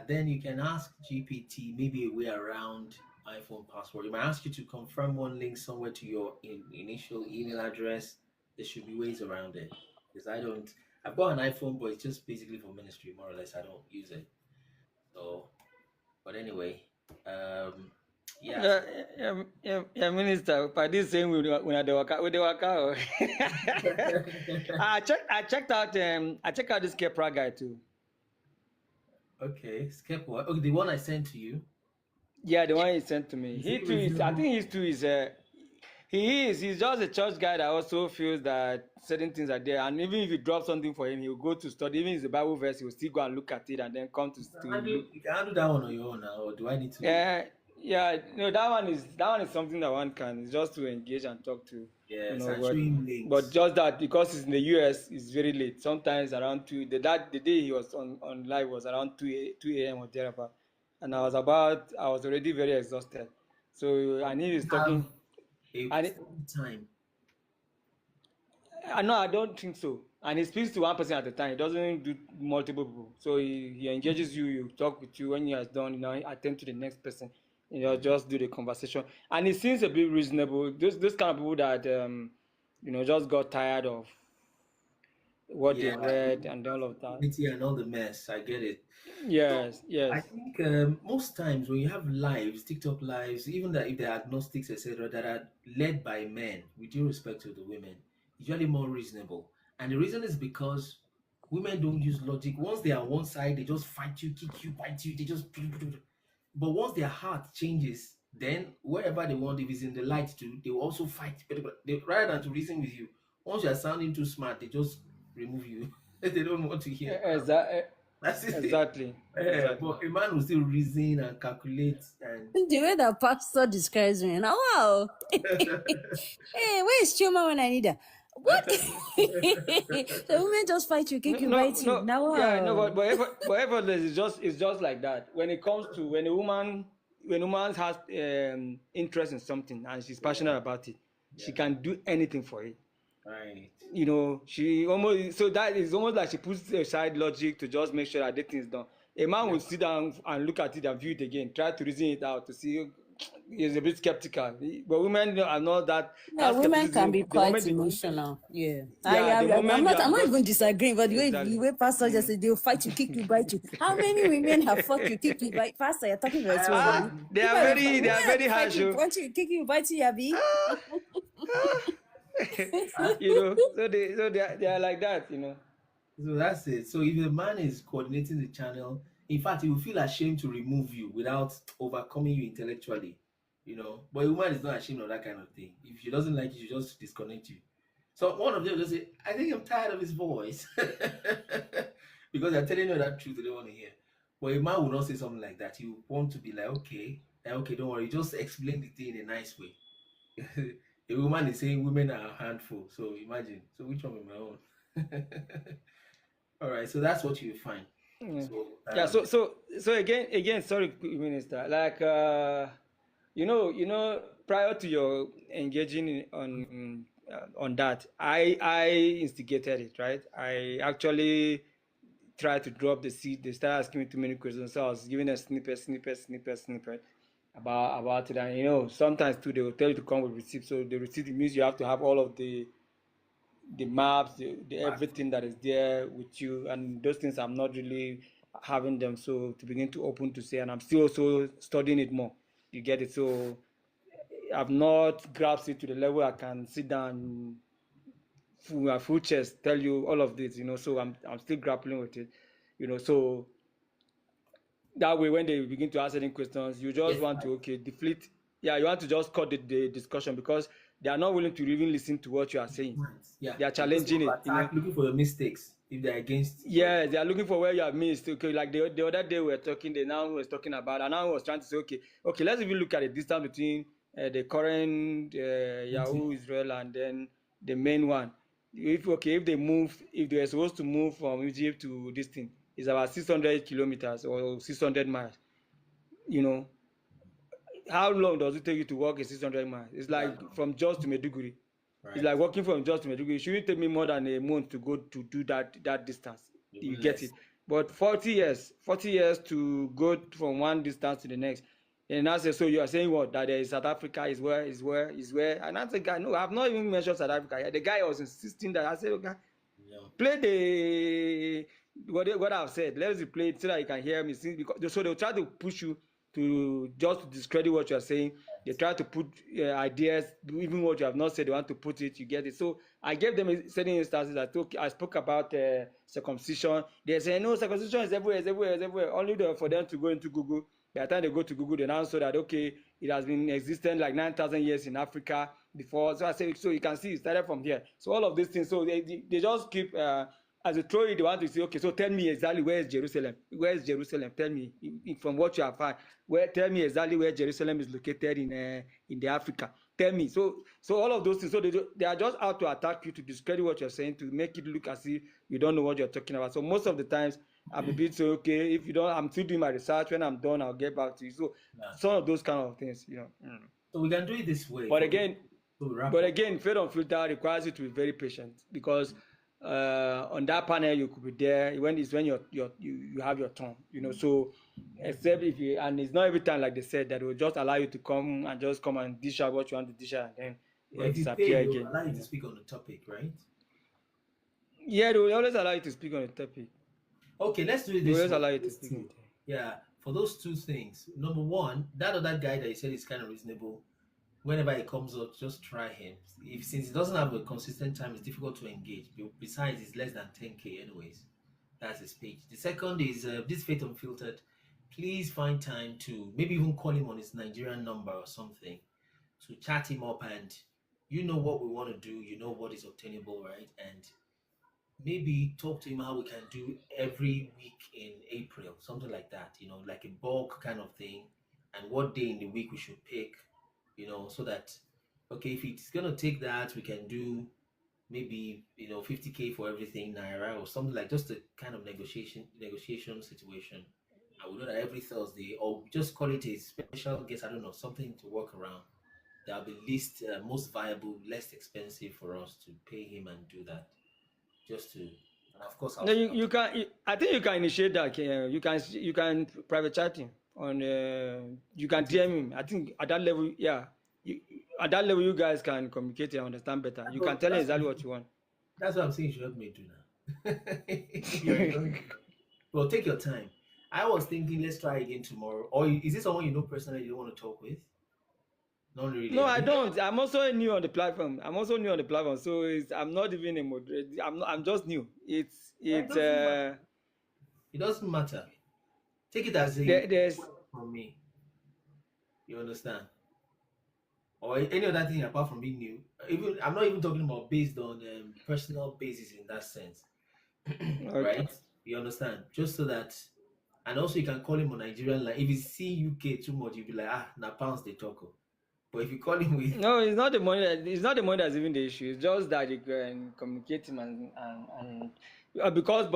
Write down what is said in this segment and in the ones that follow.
then you can ask GPT maybe a way around iPhone password. It might ask you to confirm one link somewhere to your initial email address. There should be ways around it. Because I've got an iPhone, but it's just basically for ministry, more or less. I don't use it. So, but anyway, yeah. Minister. But this same when I work out, I checked out this Kepra guy too. Okay, skip what? Okay, the one I sent to you. Yeah, the one he sent to me. He too is. I think he too is. He's just a church guy that also feels that certain things are there, and even if you drop something for him, he'll go to study. Even if it's a Bible verse, he'll still go and look at it and then come to look. You can handle that one on your own now, or do I need to? Yeah. No, that one is something that one can. It's just to engage and talk to. Yeah, but just that because it's in the US, it's very late. Sometimes around 2. The day he was on live was around 2 a.m. or thereabout, and I was already very exhausted. So I need is talking. Time. No, I don't think so. And he speaks to one person at a time. He doesn't do multiple people. So he engages you. You talk with you. When he has done, attend to the next person. Just do the conversation. And it seems a bit reasonable. Those kind of people that just got tired of what they read and all of that. And all the mess. I get it. Yes. I think most times when you have lives, TikTok lives, even that if they're agnostics, etc., that are led by men, with due respect to the women, it's usually more reasonable. And the reason is because women don't use logic. Once they are on one side, they just fight you, kick you, bite you. They just. But once their heart changes, then wherever they want, if it's in the light too, they will also fight. Rather than to reason with you, once you are sounding too smart, they just remove you. They don't want to hear. That's it. Exactly. But a man will still reason and calculate. And the way that pastor describes me, now wow. Hey, where's Chuma when I need her? What? The women just fight you, kick you, bite you. Now, wow. Yeah, no, but effortless it's just like that. When it comes to when a woman has interest in something and she's passionate about it, she can do anything for it. Right. She almost that is almost like she puts aside logic to just make sure that the thing is done. A man will sit down and look at it and view it again, try to reason it out to see. He's a bit skeptical, but women are not that. Yeah, women can be quite emotional. I'm not even disagreeing, but the way pastor just said they'll fight you, kick you, bite you. How many women have fought you, kick you, bite? Pastor, you're talking about They are very harsh. Punch you, kick you, bite you, Yabi. So they are like that, So that's it. So if the man is coordinating the channel, in fact, he will feel ashamed to remove you without overcoming you intellectually, But a woman is not ashamed of that kind of thing. If she doesn't like you, she just disconnect you. So one of them will just say, I think I'm tired of his voice. Because they're telling you that truth they don't want to hear. But a man will not say something like that. He will want to be like, okay, don't worry, just explain the thing in a nice way. A woman is saying women are a handful. So imagine. So which one is my own? All right. So that's what you find. So again, sorry, Minister. Like prior to your engaging on that, I instigated it, right? I actually tried to drop the seed. They started asking me too many questions, so I was giving a snippet about it. And sometimes too they will tell you to come with receipt. So the receipt means you have to have all of the maps, the everything that is there with you, and those things I'm not really having them. So to begin to open to say, and I'm still also studying it more. You get it? So I've not grasped it to the level I can sit down full chest tell you all of this. So I'm still grappling with it. So that way when they begin to ask any questions, you just want to deflate. Yeah, you want to just cut the discussion because they are not willing to even listen to what you are saying. Yeah, they are challenging it. Looking for your mistakes if they're against. Yeah, they are looking for where you have missed. Okay, like the other day we were talking. They now was talking about, and now was trying to say, okay, let's even look at the distance between the current Yahoo Israel and then the main one. If they were supposed to move from Egypt to this thing, it's about 600 kilometers or 600 miles. How long does it take you to walk a 600 miles? It's like from Jos to Maiduguri. Right. It's like walking from Jos to Maiduguri. It shouldn't take me more than a month to go to do that distance. You get it. But 40 years to go from one distance to the next. And I say, so you are saying what? That there is South Africa is where. And I said, guy, no, I've not even mentioned South Africa. The guy was insisting that. I said, okay, play the what I've said. Let's play it so that you can hear me. Because so they'll try to push you to just discredit what you are saying. They try to put ideas, even what you have not said, they want to put it, you get it. So I gave them certain instances. I spoke about circumcision. They say, no, circumcision is everywhere. Only for them to go into Google. By the time they go to Google, they now saw that, okay, it has been existing like 9,000 years in Africa before. So I say, so you can see it started from here. So all of these things, so they just keep, as a throw it, they want to say, okay, so tell me exactly where is Jerusalem? Where is Jerusalem? Tell me, from what you have found, tell me exactly where Jerusalem is located in the Africa. Tell me. So all of those things, so they are just out to attack you, to discredit what you're saying, to make it look as if you don't know what you're talking about. So most of the times, I'm a bit so, okay, if you don't, I'm still doing my research. When I'm done, I'll get back to you. So some of those kind of things, So we can do it this way. But again, Fade Unfiltered requires you to be very patient, because on that panel you could be there when you have your turn, So except if you, and it's not every time, like they said, that will just allow you to come and dish out what you want to dish out, and then disappear again. Allow you to speak on the topic, right? Yeah, they will always allow you to speak on the topic. Okay, let's do it this way. Allow you to speak. Yeah, for those two things. Number one, that other guy that you said is kind of reasonable. Whenever he comes up, just try him. Since he doesn't have a consistent time, it's difficult to engage. Besides, it's less than 10K anyways. That's his page. The second is this Fade Unfiltered. Please find time to maybe even call him on his Nigerian number or something, to chat him up, and you know what we want to do. You know what is obtainable, right? And maybe talk to him how we can do every week in April, something like that, like a bulk kind of thing, and what day in the week we should pick, so that, okay, if it's going to take that, we can do maybe, 50K for everything Naira or something, like just a kind of negotiation situation. And we know that every Thursday, or just call it a special guest, I don't know, something to work around. That'll be least, most viable, less expensive for us to pay him and do that. Just to, and of course, you can. I think you can initiate that. You can private chatting on. You can DM him. I think at that level, at that level, you guys can communicate and understand better. You can tell him exactly what you want. That's what I'm saying. You should help me do now. Well, take your time. I was thinking, let's try again tomorrow. Or is this someone you know personally you don't want to talk with? Not really. No, I don't. I'm also new on the platform. So I'm not even a moderator. I'm just new. It doesn't matter. Take it as a from me. You understand? Or any other thing apart from being new. Even I'm not even talking about based on personal basis in that sense. Right? You understand? Just so that, and also you can call him on Nigerian line. If you see UK too much, you'll be like, na pounds they talk. But if you call him with... No, it's not the money. It's not the money that's even the issue. It's just that you can communicate him and because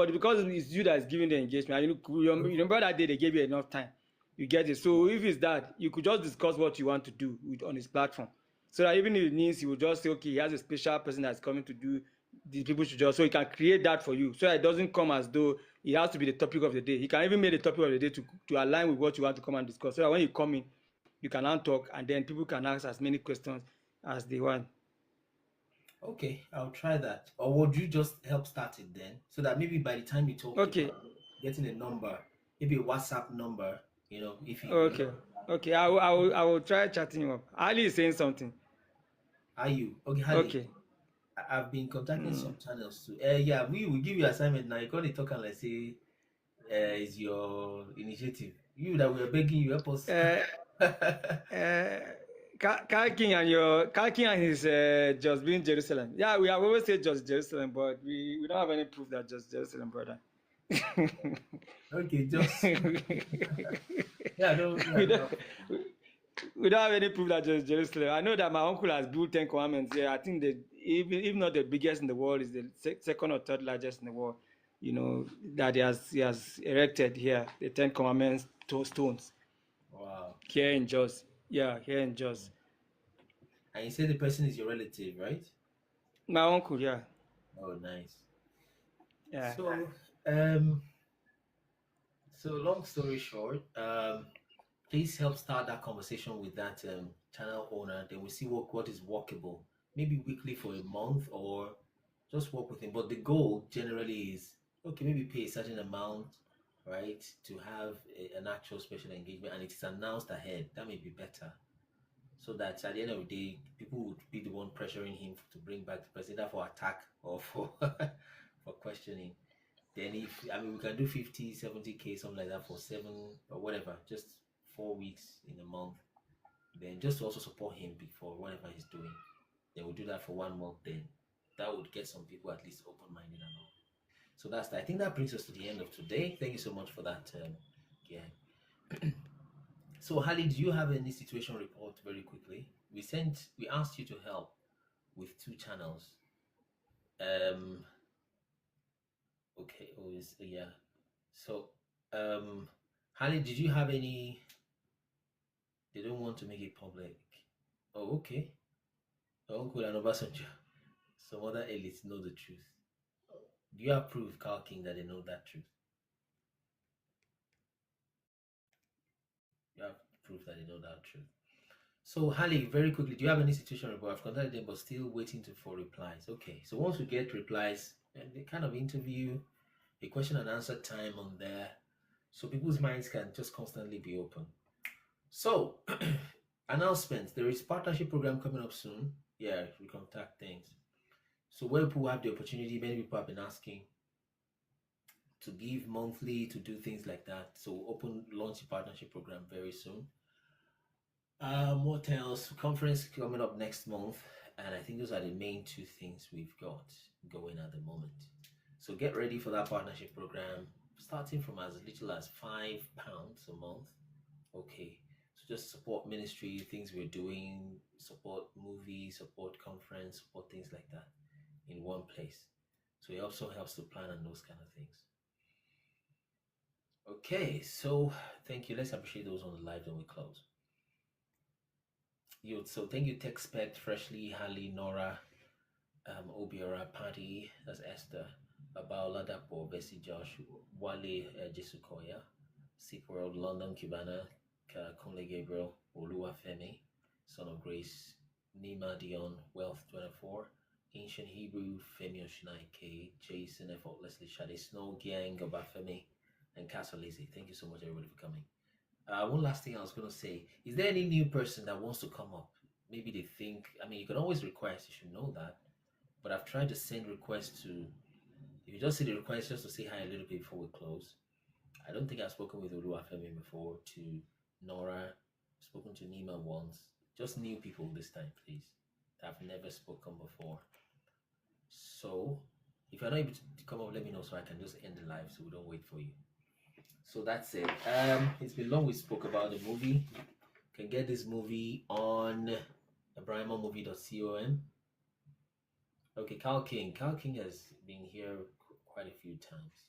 it's you that's giving the engagement. You remember that day they gave you enough time. You get it. So if it's that, you could just discuss what you want to do on his platform. So that even if it means he will just say, okay, he has a special person that's coming to do, these people should just, so he can create that for you. So that it doesn't come as though it has to be the topic of the day. He can even make the topic of the day to align with what you want to come and discuss. So that when you come in, you can now talk, and then people can ask as many questions as they want. Okay, I'll try that. Or would you just help start it then? So that maybe by the time you talk, getting a number, maybe a WhatsApp number, if you... Okay, I will try chatting him up. Ali is saying something. Are you? Okay, Ali. Okay. I've been contacting some channels too. We will give you assignment now. You can't talk and say, is your initiative. You that we're begging you, help us. Kyle King and his just being Jerusalem. Yeah, we have always said just Jerusalem, but we don't have any proof that just Jerusalem, brother. Okay, just we don't have any proof that just Jerusalem. I know that my uncle has built 10 commandments here. I think that even not the biggest in the world, is the second or third largest in the world. That he has erected here, the 10 commandments stones. Wow. Here in Jos. Yeah, here in Jos. And you say the person is your relative, right? My uncle, yeah. Oh, nice. Yeah. So, So long story short, please help start that conversation with that channel owner. Then we see what is workable. Maybe weekly for a month or just work with him. But the goal generally is okay, maybe pay a certain amount, right, to have an actual special engagement, and it is announced ahead. That may be better. So that at the end of the day, people would be the one pressuring him to bring back the person, either for attack or for for questioning. Then if we can do 50, 70K, something like that for 7 or whatever, just 4 weeks in a month. Then just to also support him before whatever he's doing. Then we'll do that for 1 month. Then that would get some people at least open-minded and all. So that's that. I think that brings us to the end of today. Thank you so much for that. Yeah. So Hali, do you have any situation report very quickly? We asked you to help with 2 channels. Okay, always yeah. So Hali, did you have any? They don't want to make it public. Oh, okay. Uncle and Obasanjo. Some other elites know the truth. Do you approve, Carl King, that they know that truth? You have proof that they know that truth. So, Hali, very quickly, do you have any situation report? I've contacted them, but still waiting for replies. Okay, so once we get replies, and they kind of interview, a question and answer time on there, so people's minds can just constantly be open. So, announcements. There is partnership program coming up soon. Yeah, we contact things. So where people have the opportunity, many people have been asking to give monthly, to do things like that. So launch a partnership program very soon. What else? Conference coming up next month, and I think those are the main 2 things we've got going at the moment. So get ready for that partnership program, starting from as little as £5 a month. Okay, so just support ministry, things we're doing, support movies, support conference, support things like that in one place. So it also helps to plan and those kind of things. Okay, so thank you. Let's appreciate those on the live, then we close. So thank you, TechSpect, Freshly, Hali, Nora, Obiora, Patty, that's Esther, Babaola Dapo, Bessie Josh, Wale Jesukoya, Sick World, London, Cubana, Kunle Gabriel, Olua Femi, Son of Grace, Nima Dion, Wealth 24, Ancient Hebrew, Femi Oshinaike, Jason, Effortlessly Shade, Snow, Gang, Obafemi, and Castle Lazy. Thank you so much, everybody, for coming. One last thing I was going to say, is there any new person that wants to come up? Maybe they think, you can always request, you should know that. But I've tried to send requests to, if you just see the request just to say hi a little bit before we close. I don't think I've spoken with Oluwafemi before, to Nora, spoken to Nima once. Just new people this time, please. I've never spoken before. So, if you're not able to come up, let me know so I can just end the live so we don't wait for you. So that's it. It's been long we spoke about the movie. You can get this movie on abrahamomovie.com. Okay, Carl King. Carl King has been here quite a few times.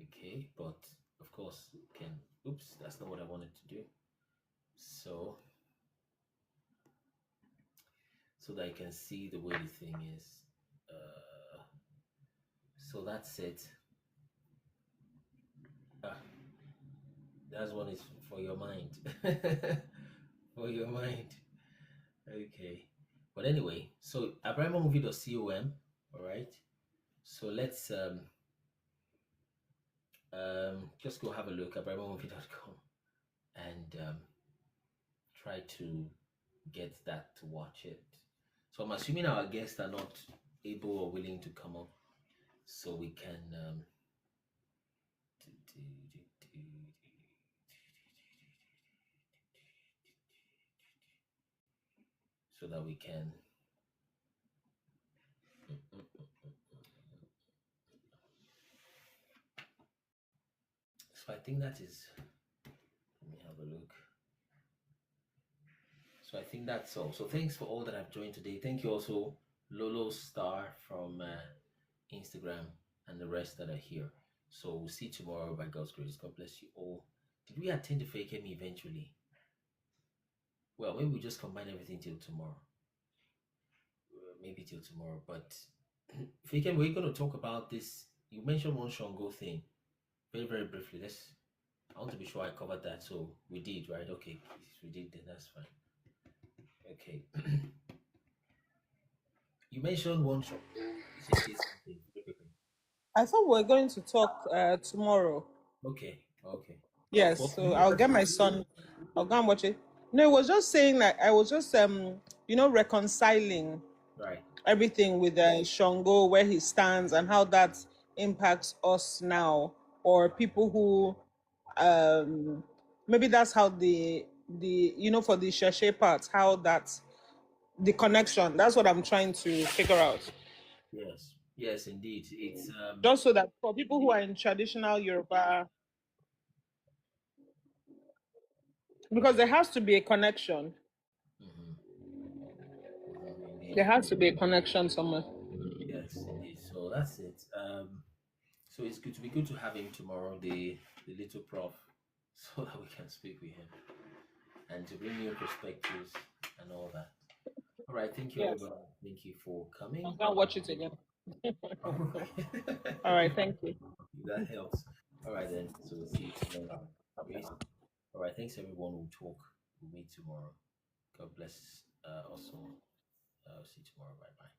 Okay, but of course, oops, that's not what I wanted to do. So that you can see the way the thing is. So that's it. That one is for your mind. For your mind. Okay. But anyway, so abrahamomovie.com. All right. So let's just go have a look at abrahamomovie.com and try to get that to watch it. So I'm assuming our guests are not able or willing to come up, so we can so that we can so I think that is, let me have a look. So I think that's all. So thanks for all that have joined today. Thank you also Lolo Star from Instagram and the rest that are here. So we'll see you tomorrow by God's grace. God bless you all. Did we attend the Fake Me eventually? Well, maybe we just combine everything till tomorrow. Maybe till tomorrow. But Fake Me, we're going to talk about this. You mentioned one Shango thing. Very, very briefly. I want to be sure I covered that. So we did, right? Okay, if we did, then that's fine. Okay. You mentioned one shop. I thought we were going to talk tomorrow. Okay. Okay. Yes, Well, so I'll get my son. I'll go and watch it. No, it was just saying that I was just reconciling right. everything with Shango, where he stands, and how that impacts us now, or people who maybe that's how the for the Shashe part, how that's the connection. That's what I'm trying to figure out. Yes. Yes, indeed. It's just so that for people who are in traditional Yoruba, because there has to be a connection. There has to be a connection somewhere. Yes, indeed. So that's it. So it's good to have him tomorrow, the little prof, so that we can speak with him and to bring new perspectives and all that. All right, thank you, Yes. everybody. Thank you for coming. I'm gonna watch it again. All right, thank you. That helps. All right then. So we'll see you tomorrow. All right, thanks everyone. We'll talk. We'll meet tomorrow. God bless us all. See you tomorrow. Bye bye.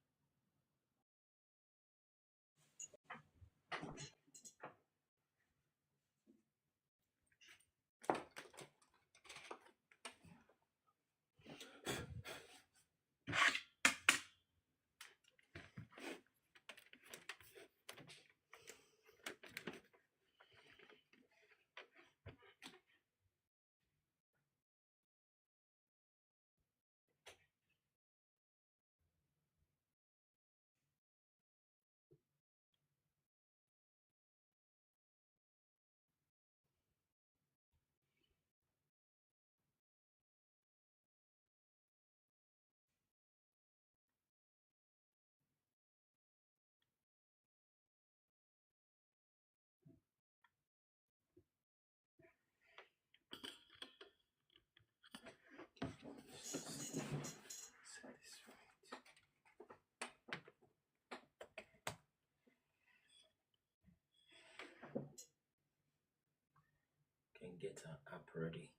Can get our app ready.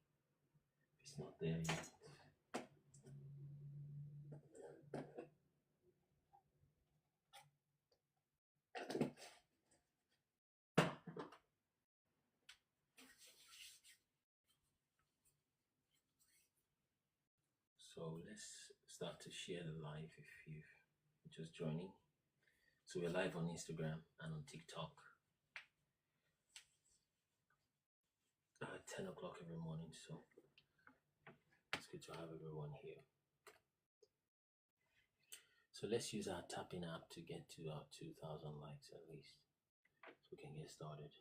It's not there yet. So let's start to share the live if you're just joining. So we're live on Instagram and on TikTok at 10 o'clock every morning. So it's good to have everyone here. So let's use our tapping app to get to our 2,000 likes at least, so we can get started.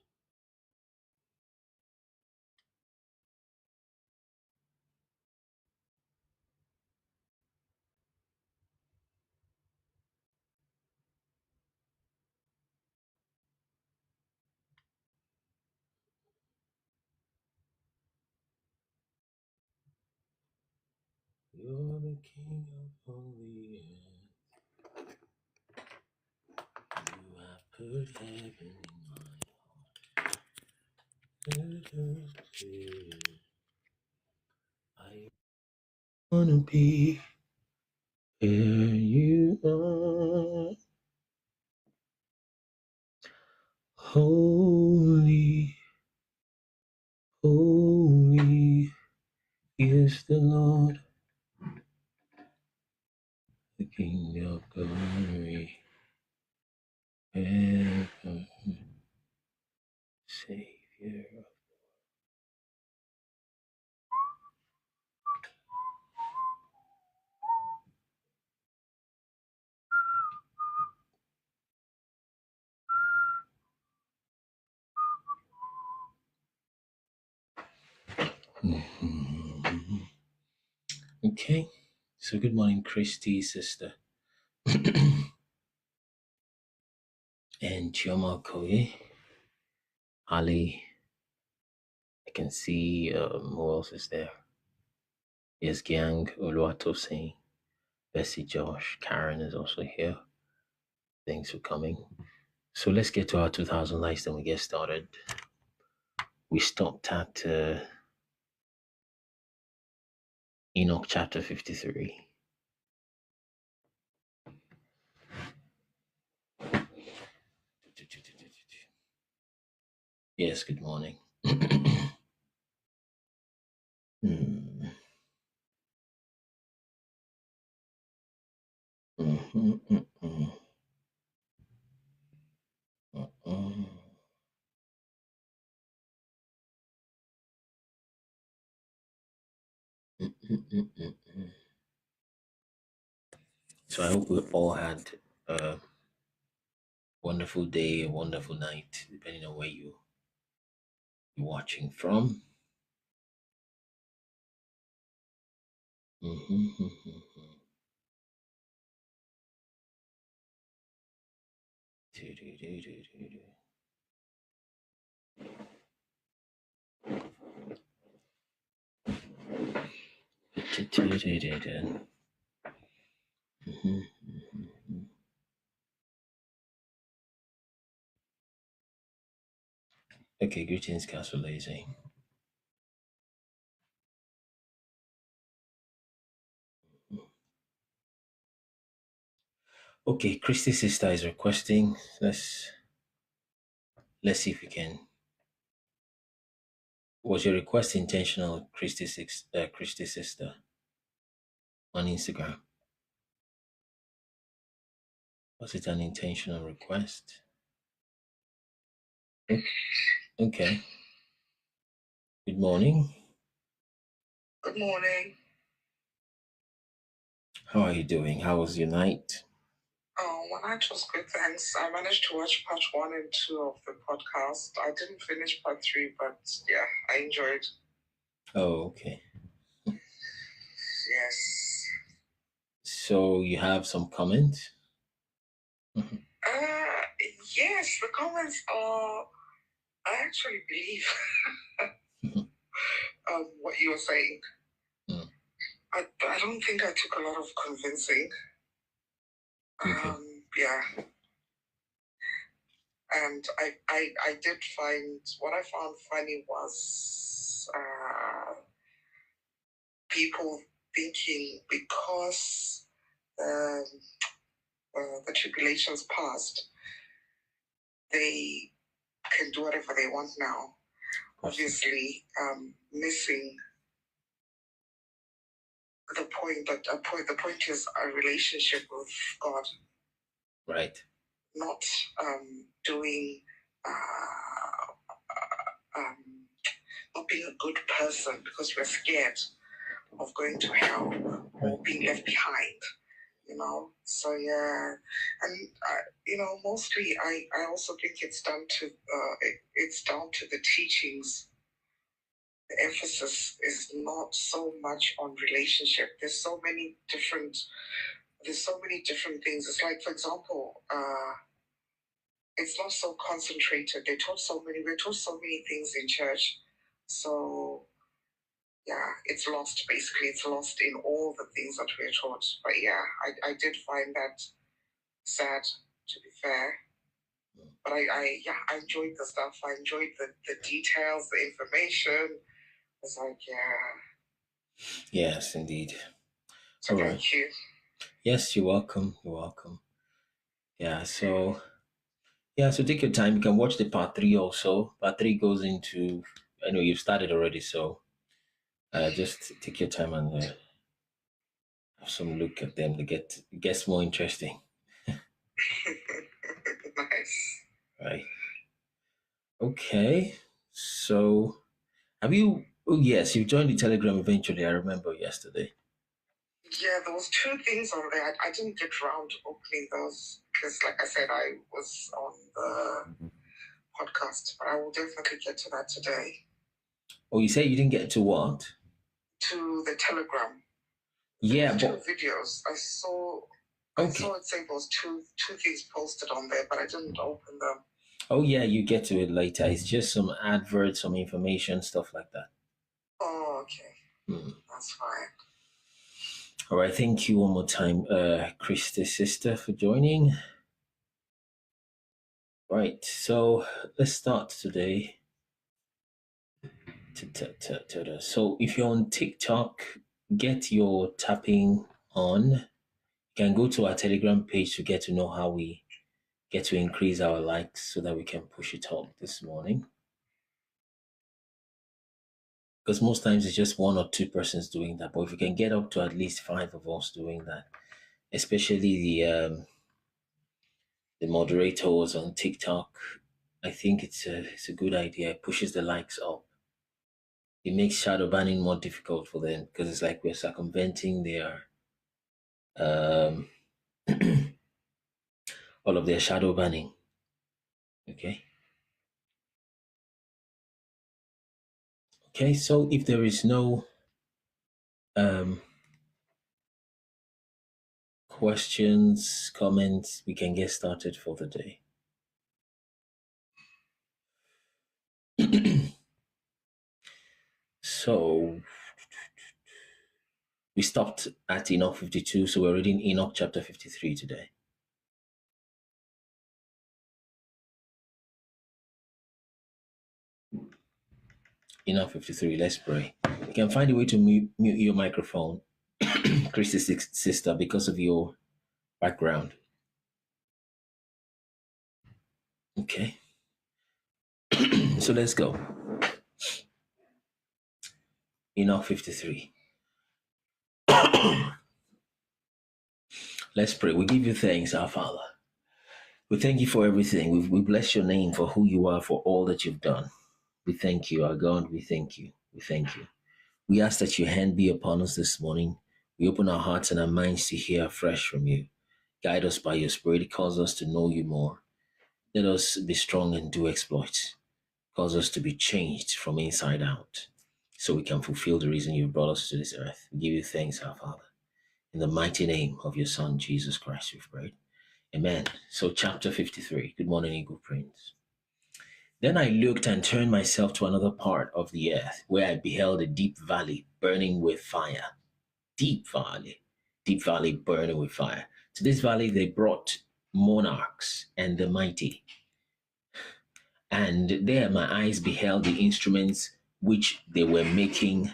You're the king of all the earth. You have put heaven in my heart. I wanna be where you are. Holy, holy is the Lord, the King of glory, ever Savior. Okay, so good morning, Christy, sister. And Chioma Koye, Ali. I can see who else is there? Yes, Gang, Oluwatosin, Bessie, Josh, Karen is also here. Thanks for coming. So let's get to our 2,000 likes, then we get started. we stopped at Enoch chapter 53. Yes, good morning. Mm. Mhm, mm, mm. Mm. Mm, mm, mm, mm, mm. So I hope we all had a wonderful day, a wonderful night, depending on where you're watching from. Mhm, mhm, mhm. Do-do-do-do-do-do. Do-do-do-do-do. Mhm, mhm, mhm. Okay, greetings, Castle Lazy. Okay, Christy sister is requesting. Let's see if we can. Was your request intentional, Christy sister, on Instagram? Was it an intentional request? Okay. Good morning. Good morning. How are you doing? How was your night? Oh, my night was good, thanks. I managed to watch part 1 and 2 of the podcast. I didn't finish part 3, but yeah, I enjoyed. Oh, okay. Yes. So you have some comments? Yes, the comments are. I actually believe what you were saying. Mm. I don't think I took a lot of convincing. Okay. Yeah. And I did find, what I found funny was people thinking because the tribulations passed, they can do whatever they want now. Obviously, missing the point that the point is a relationship with God, Right. not doing not being a good person because we're scared of going to hell or being left behind. So yeah, and mostly I also think it's down to the teachings. The emphasis is not so much on relationship. There's so many different things. It's like, for example, it's not so concentrated. We're taught so many things in church, so yeah, it's lost. Basically, it's lost in all the things that we're taught. But yeah, I did find that sad, to be fair. But I enjoyed the stuff. I enjoyed the details, the information. It's like, yeah. Yes, indeed. So all right. Thank you. Yes, you're welcome. You're welcome. Yeah, so take your time. You can watch the part 3 also. Part 3 goes into, I know you've started already, so just take your time and have some look at them. It gets more interesting. Nice. Right. Okay. So have you, oh yes, you joined the Telegram eventually. I remember yesterday. Yeah, there was 2 things on there. I didn't get around to opening those because, like I said, I was on the podcast. But I will definitely get to that today. Oh, you say you didn't get to what? To the Telegram. Yeah, but 2 videos. I saw it say there was two things posted on there, but I didn't open them. Oh yeah, you get to it later. It's just some adverts, some information, stuff like that. Oh, okay. That's fine. All right, thank you one more time, Christy sister, for joining. Right, so let's start today So if you're on TikTok, get your tapping on. You can go to our Telegram page to get to know how we get to increase our likes so that we can push it up this morning. Because most times it's just one or two persons doing that. But if we can get up to at least 5 of us doing that, especially the moderators on TikTok, I think it's a good idea. It pushes the likes up. It makes shadow banning more difficult for them because it's like we're circumventing their um, all of their shadow banning. Okay. Okay, so if there is no questions, comments, we can get started for the day. So we stopped at Enoch 52, so we're reading Enoch chapter 53 today. Enoch 53, let's pray. You can find a way to mute your microphone, Christy's sister, because of your background. Okay. So let's go. Enoch 53. Let's pray. We give you thanks, our Father. We thank you for everything. We bless your name for who you are, for all that you've done. We thank you, our God. We thank you. We thank you. We ask that your hand be upon us this morning. We open our hearts and our minds to hear afresh from you. Guide us by your Spirit. Cause us to know you more. Let us be strong and do exploits. Cause us to be changed from inside out so we can fulfill the reason you brought us to this earth. We give you thanks, our Father. In the mighty name of your Son, Jesus Christ, we've prayed. Amen. So chapter 53. Good morning, Eagle Prince. Then I looked and turned myself to another part of the earth, where I beheld a deep valley burning with fire. Deep valley burning with fire. To this valley they brought monarchs and the mighty. And there my eyes beheld the instruments which they were making,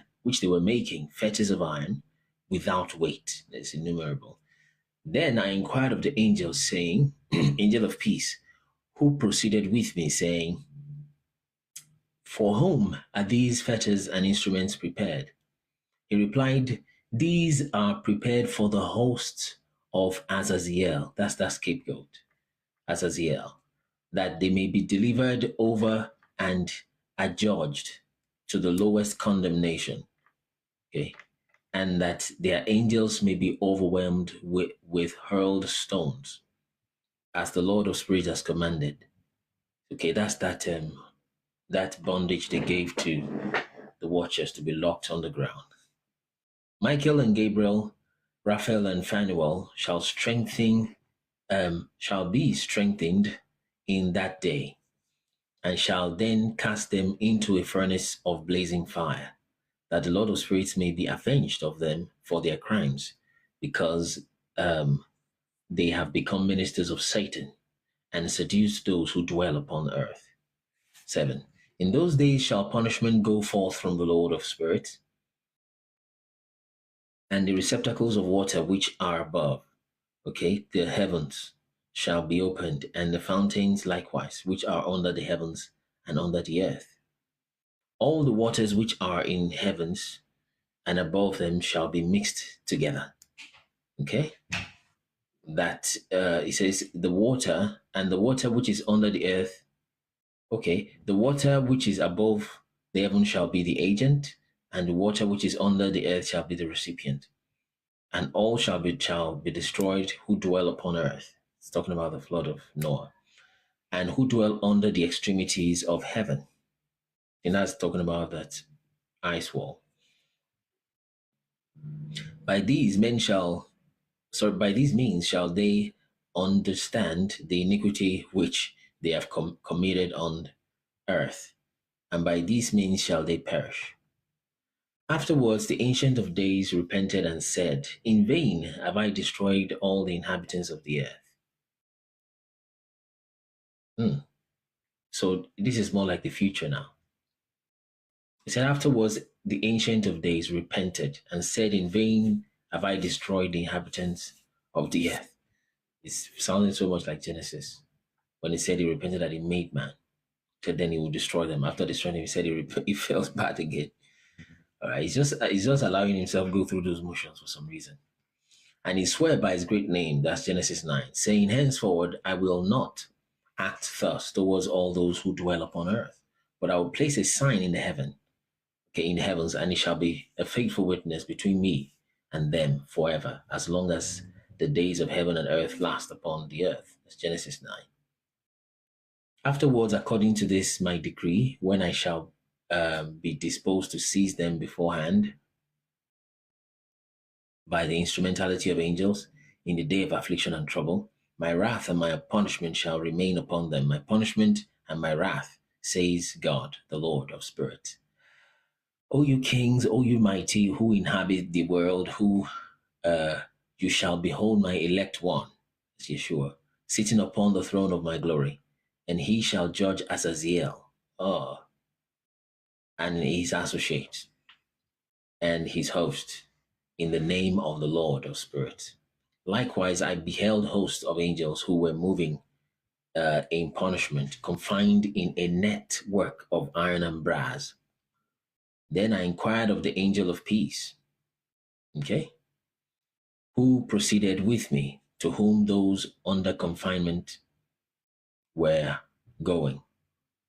fetters of iron without weight. That's innumerable. Then I inquired of the angel, saying, Angel of peace, who proceeded with me, saying, For whom are these fetters and instruments prepared? He replied, These are prepared for the host of Azazel. That's that scapegoat, Azazel, that they may be delivered over and adjudged to the lowest condemnation. Okay. And that their angels may be overwhelmed with hurled stones, as the Lord of Spirits has commanded. Okay, that's that bondage they gave to the watchers to be locked on the ground. Michael and Gabriel, Raphael and Phanuel shall be strengthened in that day, and shall then cast them into a furnace of blazing fire, that the Lord of Spirits may be avenged of them for their crimes, because they have become ministers of Satan and seduced those who dwell upon earth. 7. In those days shall punishment go forth from the Lord of Spirits, and the receptacles of water which are above, okay, the heavens shall be opened, and the fountains likewise, which are under the heavens and under the earth. All the waters which are in heavens and above them shall be mixed together. Okay? That it says the water which is under the earth. Okay, the water which is above the heaven shall be the agent, and the water which is under the earth shall be the recipient. And all shall be destroyed who dwell upon earth. It's talking about the flood of Noah. And who dwell under the extremities of heaven. And that's talking about that ice wall. By these means shall they understand the iniquity which they have committed on earth, and by these means shall they perish. Afterwards the Ancient of Days repented and said, In vain have I destroyed all the inhabitants of the earth. So this is more like the future now. He said, afterwards, the Ancient of Days repented and said, in vain have I destroyed the inhabitants of the earth. It's sounding so much like Genesis when he said he repented that he made man. Said then he would destroy them. After destroying them, he said he felt bad again. All right, he's just allowing himself go through those motions for some reason. And he swore by his great name, that's Genesis 9, saying, henceforward I will not act thus towards all those who dwell upon earth, but I will place a sign in the heavens, and it shall be a faithful witness between me and them forever, as long as the days of heaven and earth last upon the earth. That's Genesis 9. Afterwards, according to this my decree, when I shall be disposed to seize them beforehand by the instrumentality of angels in the day of affliction and trouble, my wrath and my punishment shall remain upon them. My punishment and my wrath, says God, the Lord of spirits. O you kings, O you mighty, who inhabit the world, who you shall behold my elect one, as Yeshua, sitting upon the throne of my glory, and he shall judge Azazel, and his associates, and his host, in the name of the Lord of spirits. Likewise, I beheld hosts of angels who were moving in punishment, confined in a network of iron and brass. Then I inquired of the angel of peace, who proceeded with me, to whom those under confinement were going.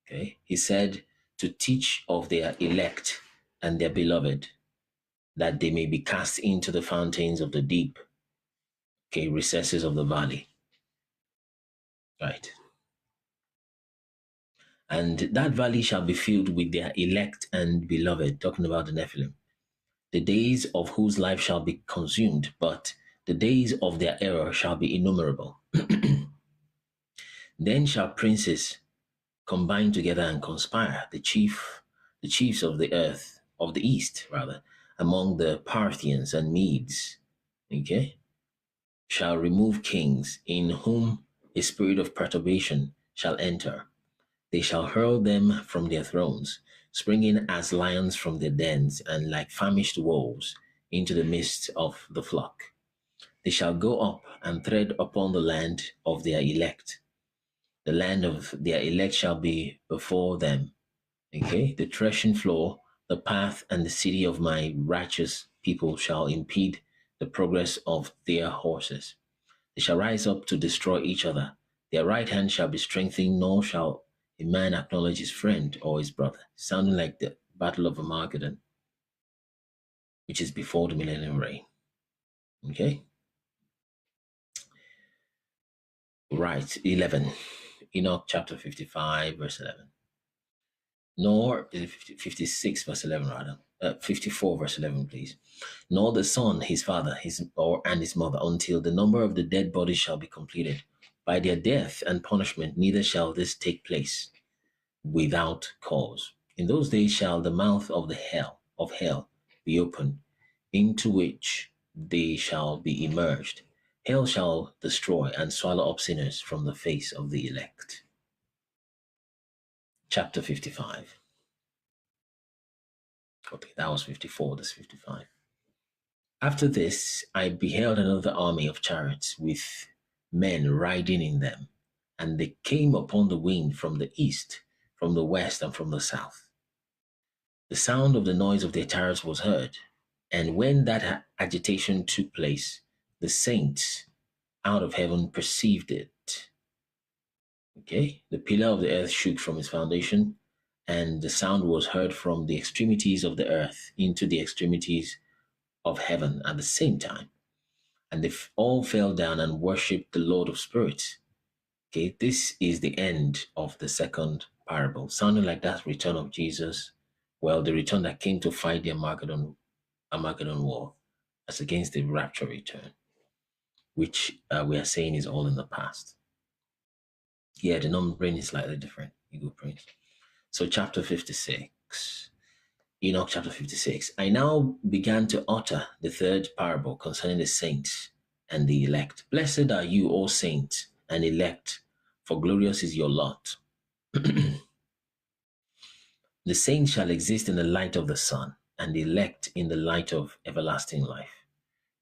He said, to teach of their elect and their beloved, that they may be cast into the fountains of the deep, recesses of the valley. Right. And that valley shall be filled with their elect and beloved, talking about the Nephilim, the days of whose life shall be consumed, but the days of their error shall be innumerable. Then shall princes combine together and conspire, the chiefs of the earth, of the east, rather, among the Parthians and Medes, shall remove kings, in whom a spirit of perturbation shall enter. They shall hurl them from their thrones, springing as lions from their dens, and like famished wolves into the midst of the flock. They shall go up and tread upon the land of their elect. The land of their elect shall be before them. The threshing floor, the path, and the city of my righteous people shall impede the progress of their horses. They shall rise up to destroy each other. Their right hand shall be strengthened, nor shall a man acknowledge his friend or his brother. Sounding like the Battle of Armageddon, which is before the millennium reign. Right, 11. Enoch chapter 55, verse 11. Nor, 56, verse 11, rather. 54, verse 11, please. Nor the son, his father, and his mother, until the number of the dead bodies shall be completed. By their death and punishment, neither shall this take place without cause. In those days shall the mouth of hell be opened, into which they shall be immersed. Hell shall destroy and swallow up sinners from the face of the elect. Chapter 55. Okay, that was 54, this 55. After this, I beheld another army of chariots with men riding in them, and they came upon the wind from the east, from the west, and from the south. The sound of the noise of their chariots was heard, and when that agitation took place, the saints out of heaven perceived it. The pillar of the earth shook from its foundation, and the sound was heard from the extremities of the earth into the extremities of heaven at the same time. And they all fell down and worshipped the Lord of spirits. This is the end of the second parable, sounding like that return of Jesus. Well, the return that came to fight the Armageddon war, as against the rapture return, which we are saying is all in the past. Yeah, the numbering is slightly different. You go, Prince. So chapter 56, Enoch chapter 56. I now began to utter the third parable concerning the saints and the elect. Blessed are you, O saints and elect, for glorious is your lot. The saints shall exist in the light of the sun, and the elect in the light of everlasting life,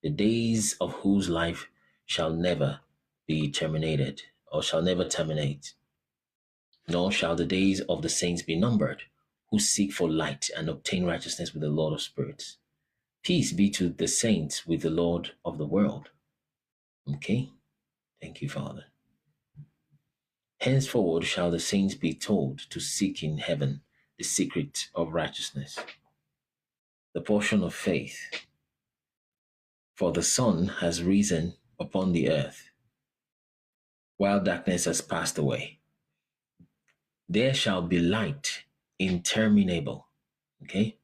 the days of whose life shall never be terminated, or shall never terminate, nor shall the days of the saints be numbered, who seek for light and obtain righteousness with the Lord of spirits. Peace be to the saints with the Lord of the world. Okay? Thank you, Father. Henceforward shall the saints be told to seek in heaven the secret of righteousness, the portion of faith. For the sun has risen upon the earth, while darkness has passed away. There shall be light interminable. Okay?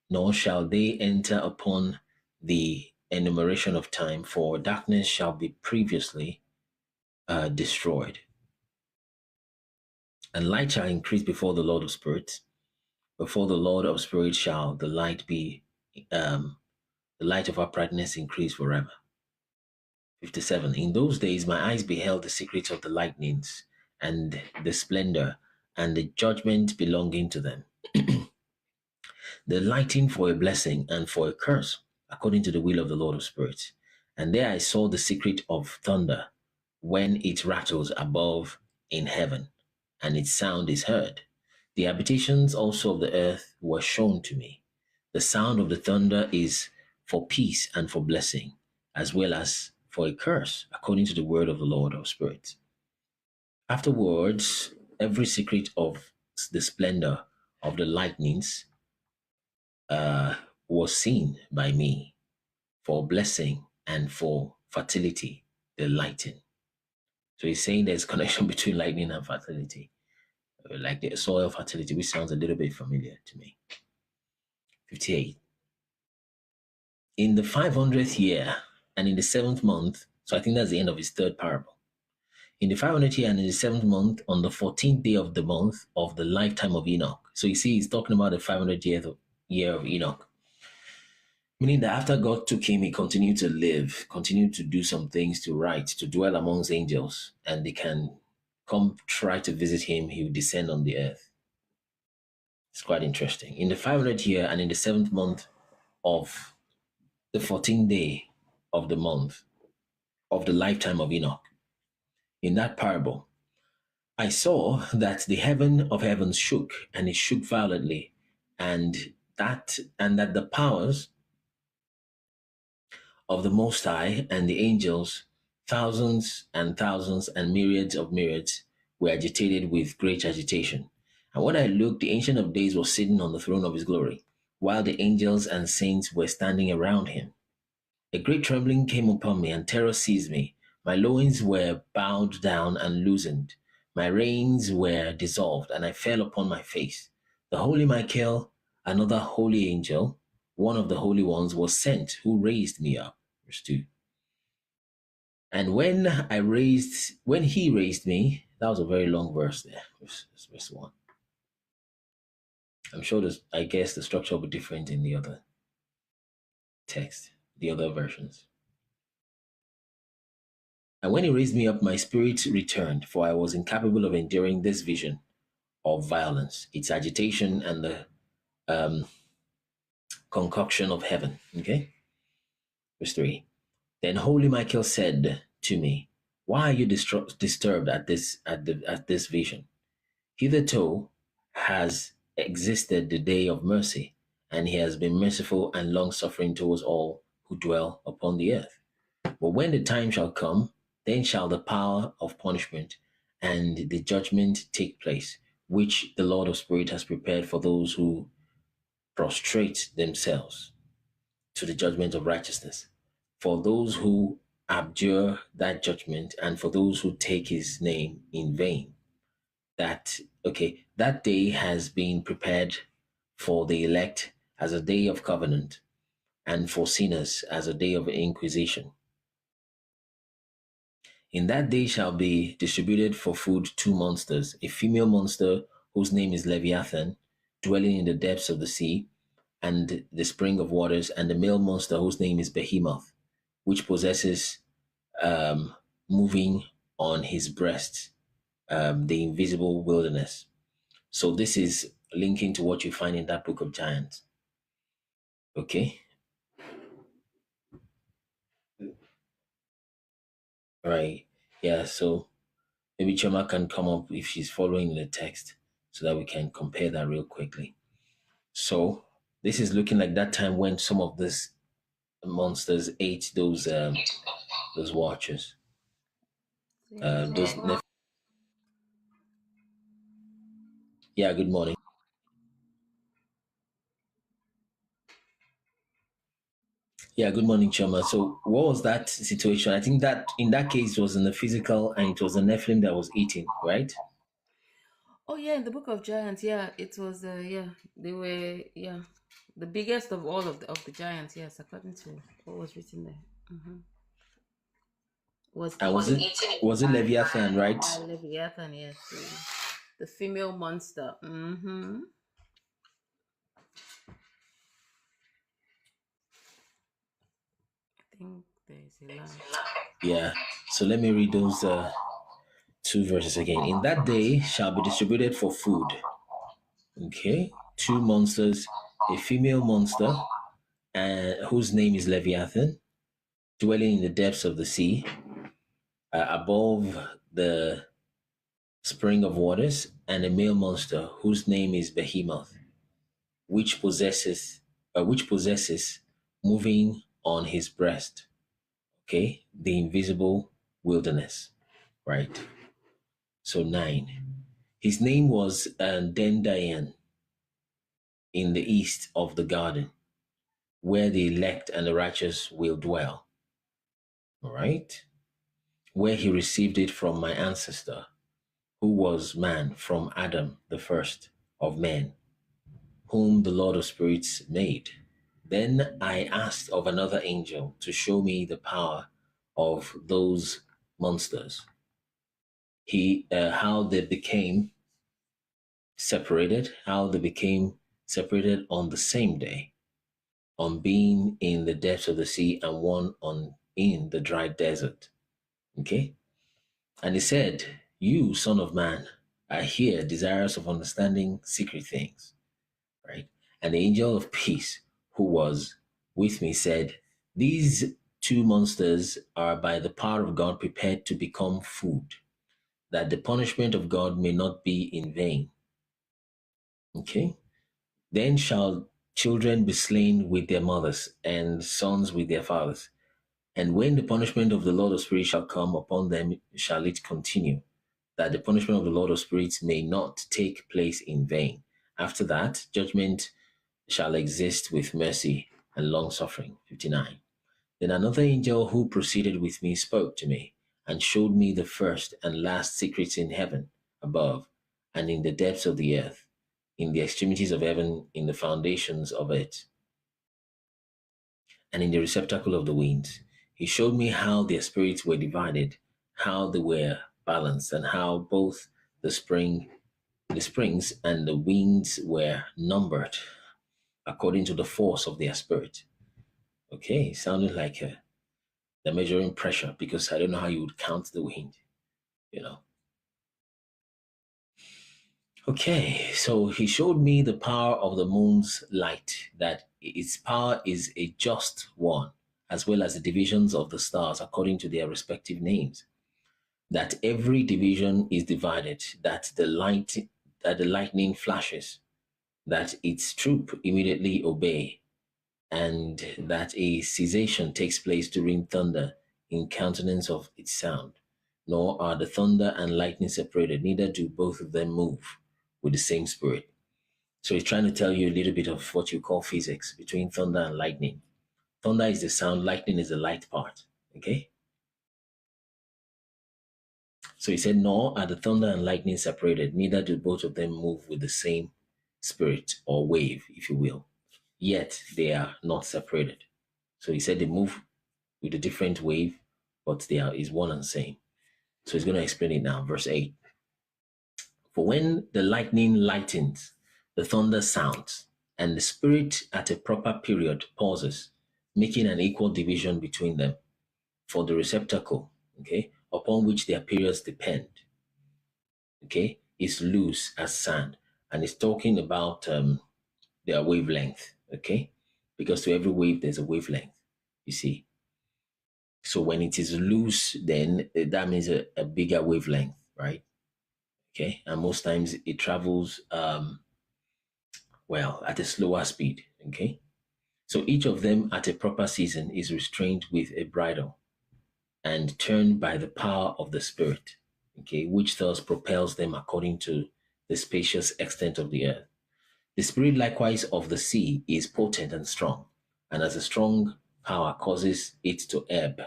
Nor shall they enter upon the enumeration of time, for darkness shall be previously destroyed. And light shall increase before the Lord of spirits. Before the Lord of spirits shall the light be, the light of uprightness increase forever. 57. In those days my eyes beheld the secrets of the lightnings, and the splendor, and the judgment belonging to them. The lighting for a blessing and for a curse, according to the will of the Lord of spirits. And there I saw the secret of thunder, when it rattles above in heaven, and its sound is heard. The habitations also of the earth were shown to me. The sound of the thunder is for peace and for blessing, as well as for a curse, according to the word of the Lord of spirits. Afterwards, every secret of the splendor of the lightnings was seen by me for blessing and for fertility, the lighting. So he's saying there's a connection between lightning and fertility, like the soil fertility, which sounds a little bit familiar to me. 58. In the 500th year and in the 7th month, so I think that's the end of his third parable. In the 500th year and in the 7th month, on the 14th day of the month of the lifetime of Enoch. So you see, he's talking about the 500th year of Enoch. Meaning that after God took him, he continued to live, continued to do some things, to write, to dwell amongst angels, and they can come try to visit him, he will descend on the earth. It's quite interesting. In the 500th year and in the 7th month of the 14th day of the month of the lifetime of Enoch, in that parable, I saw that the heaven of heavens shook, and it shook violently, and that the powers of the Most High and the angels, thousands and thousands and myriads of myriads, were agitated with great agitation. And when I looked, the Ancient of Days was sitting on the throne of his glory, while the angels and saints were standing around him. A great trembling came upon me, and terror seized me. My loins were bowed down and loosened. My reins were dissolved, and I fell upon my face. The holy Michael, another holy angel, one of the holy ones, was sent, who raised me up. Verse 2. And when he raised me, that was a very long verse there. Verse 1. I'm sure I guess the structure will be different in the other text, the other versions. And when he raised me up, my spirit returned, for I was incapable of enduring this vision of violence, its agitation, and the concoction of heaven. Okay? Verse 3. Then holy Michael said to me, why are you disturbed at this vision? Hitherto has existed the day of mercy, and he has been merciful and long-suffering towards all who dwell upon the earth. But when the time shall come, then shall the power of punishment and the judgment take place, which the Lord of Spirit has prepared for those who prostrate themselves to the judgment of righteousness, for those who abjure that judgment, and for those who take his name in vain. That day has been prepared for the elect as a day of covenant, and for sinners as a day of inquisition. In that day shall be distributed for food 2 monsters, a female monster whose name is Leviathan, dwelling in the depths of the sea and the spring of waters, and the male monster whose name is Behemoth, which possesses moving on his breast the invisible wilderness. So this is linking to what you find in that book of Giants. Okay. Right. Yeah. So maybe Choma can come up if she's following the text so that we can compare that real quickly. So this is looking like that time when some of these monsters ate those watchers. Yeah, good morning. Yeah, good morning, Choma. So what was that situation? I think that in that case it was in the physical and it was the Nephilim that was eating, right? Oh yeah, in the book of giants, yeah, it was they were the biggest of all of the giants, yes, according to what was written there. And was it Leviathan, right? Leviathan, yes, the female monster. I think there's a line. Yeah. So let me read those two verses again. In that day shall be distributed for food. Okay. Two monsters, a female monster, whose name is Leviathan, dwelling in the depths of the sea, above the spring of waters, and a male monster whose name is Behemoth, which possesses moving on his breast. Okay, the invisible wilderness, right? So 9. His name was Dendayan in the east of the garden, where the elect and the righteous will dwell. All right, where he received it from my ancestor, who was man from Adam, the first of men, whom the Lord of spirits made. Then I asked of another angel to show me the power of those monsters, how they became separated on the same day, on being in the depths of the sea, and one on in the dry desert. Okay? And he said, "You, son of man, are here desirous of understanding secret things." Right? And the angel of peace who was with me said, "These two monsters are by the power of God prepared to become food, that the punishment of God may not be in vain." Okay? Then shall children be slain with their mothers, and sons with their fathers. And when the punishment of the Lord of spirits shall come upon them, shall it continue, that the punishment of the Lord of spirits may not take place in vain. After that, judgment shall exist with mercy and long suffering. 59. Then another angel who proceeded with me spoke to me and showed me the first and last secrets in heaven above and in the depths of the earth, in the extremities of heaven, in the foundations of it, and in the receptacle of the winds. He showed me how their spirits were divided, how they were balanced, and how both the springs and the winds were numbered according to the force of their spirit. Okay, sounded like they're measuring pressure, because I don't know how you would count the wind, you know. Okay, so he showed me the power of the moon's light, that its power is a just one, as well as the divisions of the stars according to their respective names. That every division is divided, that the lightning flashes, that its troop immediately obey, and that a cessation takes place during thunder in countenance of its sound. Nor are the thunder and lightning separated, neither do both of them move with the same spirit. So he's trying to tell you a little bit of what you call physics between thunder and lightning. Thunder is the sound, lightning is the light part. Okay? So he said, nor are the thunder and lightning separated, neither do both of them move with the same spirit or wave, if you will. Yet they are not separated. So he said they move with a different wave, but they is one and same. So he's going to explain it now. Verse 8. For when the lightning lightens, the thunder sounds, and the spirit at a proper period pauses, making an equal division between them. For the receptacle, okay, upon which their periods depend, okay, is loose as sand, and it's talking about their wavelength, okay? Because to every wave, there's a wavelength, you see. So when it is loose, then that means a bigger wavelength, right? Okay, and most times it travels, well, at a slower speed, okay? So each of them at a proper season is restrained with a bridle and turned by the power of the Spirit, okay, which thus propels them according to the spacious extent of the earth. The Spirit likewise of the sea is potent and strong, and as a strong power causes it to ebb,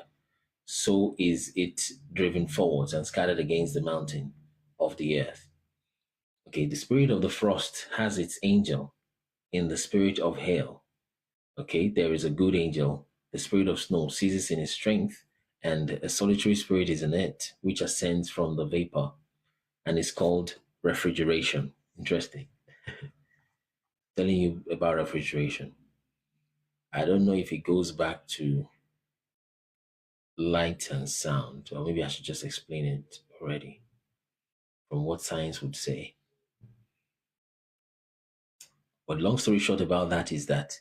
so is it driven forwards and scattered against the mountain of the earth. Okay, the spirit of the frost has its angel in the spirit of hail. Okay, there is a good angel. The spirit of snow ceases in its strength, and a solitary spirit is in it, which ascends from the vapor and is called refrigeration. Interesting. Telling you about refrigeration. I don't know if it goes back to light and sound, or maybe I should just explain it already from what science would say. But long story short about that is that,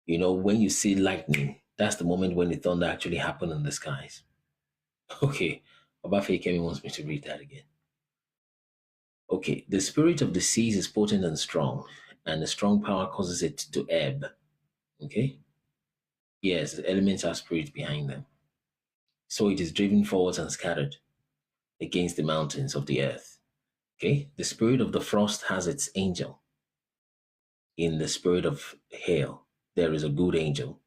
when you see lightning, that's the moment when the thunder actually happened in the skies. Okay, Obafe Kemi wants me to read that again. Okay, the spirit of the seas is potent and strong, and the strong power causes it to ebb. Okay? Yes, the elements have spirit behind them. So it is driven forwards and scattered against the mountains of the earth. Okay? The spirit of the frost has its angel. In the spirit of hail, there is a good angel.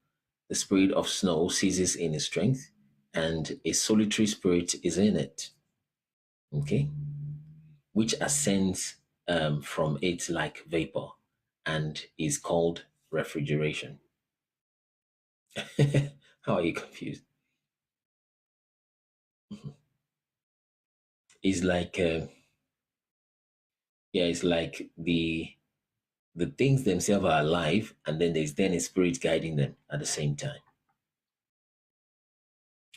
The spirit of snow ceases in its strength, and a solitary spirit is in it. Okay? Which ascends from it like vapor and is called refrigeration. How are you confused? It's like, it's like the things themselves are alive, and then there's a spirit guiding them at the same time.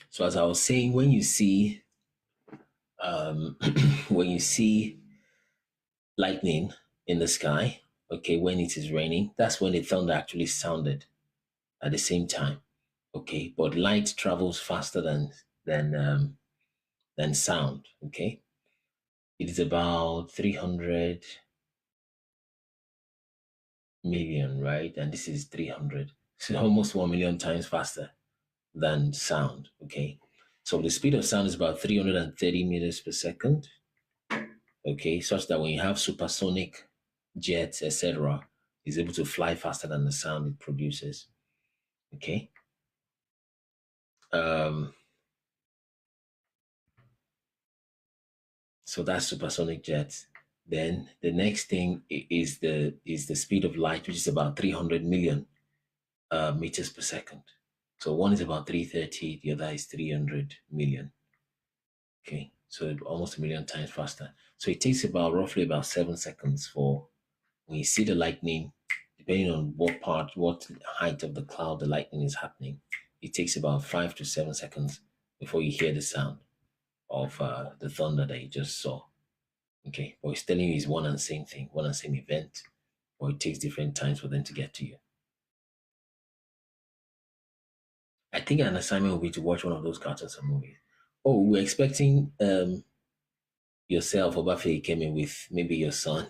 So as I was saying, when you see when you see lightning in the sky, okay, when it is raining, that's when the thunder actually sounded at the same time. Okay, but light travels faster than sound. Okay, it is about 300 million, right? And this is 300, so almost 1 million times faster than sound. Okay, so the speed of sound is about 330 meters per second. Okay, such that when you have supersonic jets, etc., is able to fly faster than the sound it produces. Okay. So that's supersonic jets. Then the next thing is the speed of light, which is about 300 million meters per second. So one is about 330, the other is 300 million. Okay, so almost 1 million times faster. So it takes roughly about 7 seconds for when you see the lightning, depending on what height of the cloud the lightning is happening, it takes about 5 to 7 seconds before you hear the sound of the thunder that you just saw. Okay, but it's telling you it's one and the same thing, one and the same event, or it takes different times for them to get to you. I think an assignment will be to watch one of those cartoons or movies. Oh, we're expecting yourself, Obafe came in with maybe your son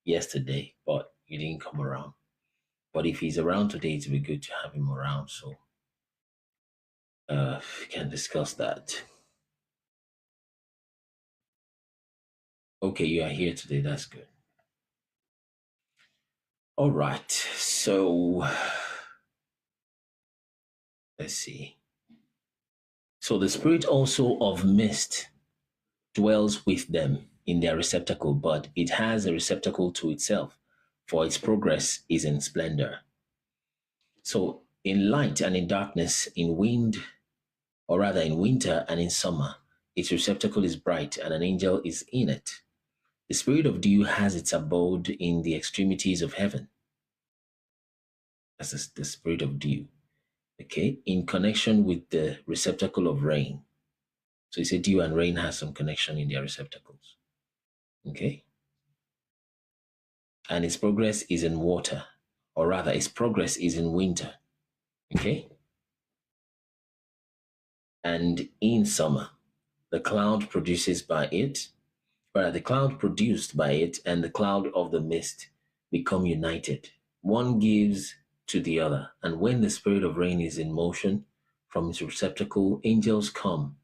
yesterday, but you didn't come around. But if he's around today, it would be good to have him around, so we can discuss that. Okay, you are here today. That's good. All right. So let's see. So the spirit also of mist dwells with them in their receptacle, but it has a receptacle to itself, for its progress is in splendor. So in light and in darkness, in wind, or rather in winter and in summer, its receptacle is bright and an angel is in it. The spirit of dew has its abode in the extremities of heaven. That's the spirit of dew. Okay, in connection with the receptacle of rain. So you say dew and rain has some connection in their receptacles. Okay. and its progress is in water, or rather, its progress is in winter. Okay? And in summer, the cloud produces by it, rather, the cloud produced by it and the cloud of the mist become united. One gives to the other, and when the spirit of rain is in motion from its receptacle, angels come.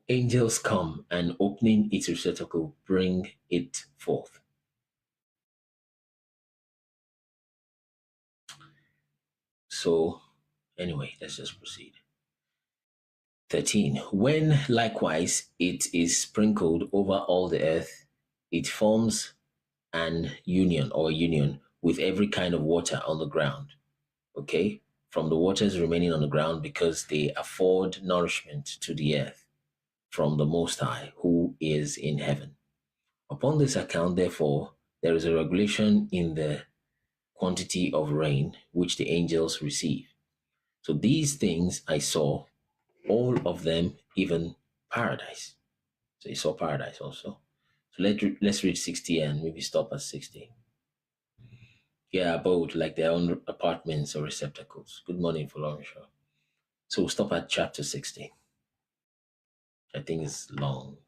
Angels come and opening its receptacle bring it forth. So, anyway, let's just proceed. 13. When likewise it is sprinkled over all the earth, it forms an union with every kind of water on the ground. Okay? From the waters remaining on the ground because they afford nourishment to the earth from the Most High who is in heaven. Upon this account, therefore, there is a regulation in the quantity of rain which the angels receive. So these things I saw, all of them, even paradise. So you saw paradise also. So let's read 60 and maybe stop at 60. Yeah, abode like their own apartments or receptacles. Good morning, Florisha. So we'll stop at chapter 60. I think it's long.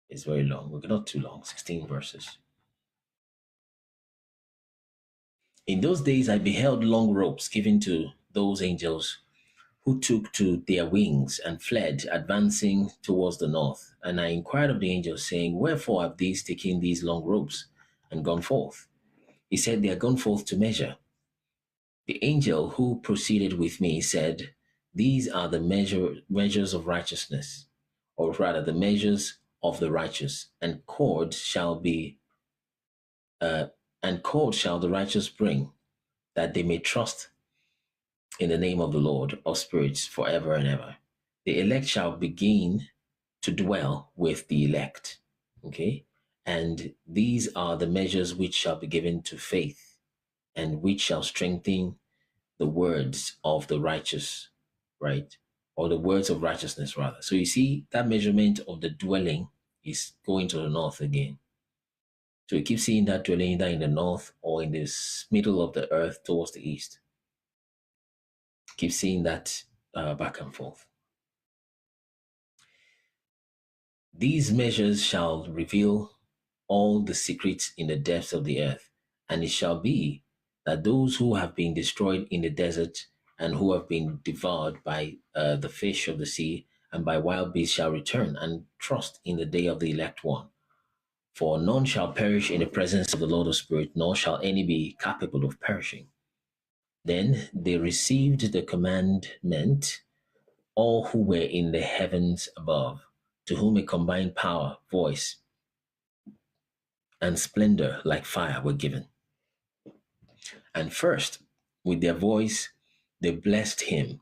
It's very long. We're not too long. 16 verses. In those days, I beheld long ropes given to those angels who took to their wings and fled, advancing towards the north. And I inquired of the angels, saying, wherefore have these taken these long ropes and gone forth? He said, they are gone forth to measure. The angel who proceeded with me said, these are the measures of righteousness, or rather the measures of the righteous, and cord shall the righteous bring, that they may trust in the name of the Lord of spirits forever and ever. The elect shall begin to dwell with the elect. Okay? And these are the measures which shall be given to faith, and which shall strengthen the words of the righteous, right? Or the words of righteousness, rather. So you see, that measurement of the dwelling is going to the north again. So you keep seeing that dwelling either in the north or in this middle of the earth towards the east. Keep seeing that back and forth. These measures shall reveal all the secrets in the depths of the earth, and it shall be that those who have been destroyed in the desert and who have been devoured by the fish of the sea and by wild beasts shall return and trust in the day of the elect one. For none shall perish in the presence of the Lord of Spirit, nor shall any be capable of perishing. Then they received the commandment, all who were in the heavens above, to whom a combined power, voice, and splendor like fire were given. And first, with their voice, they blessed him,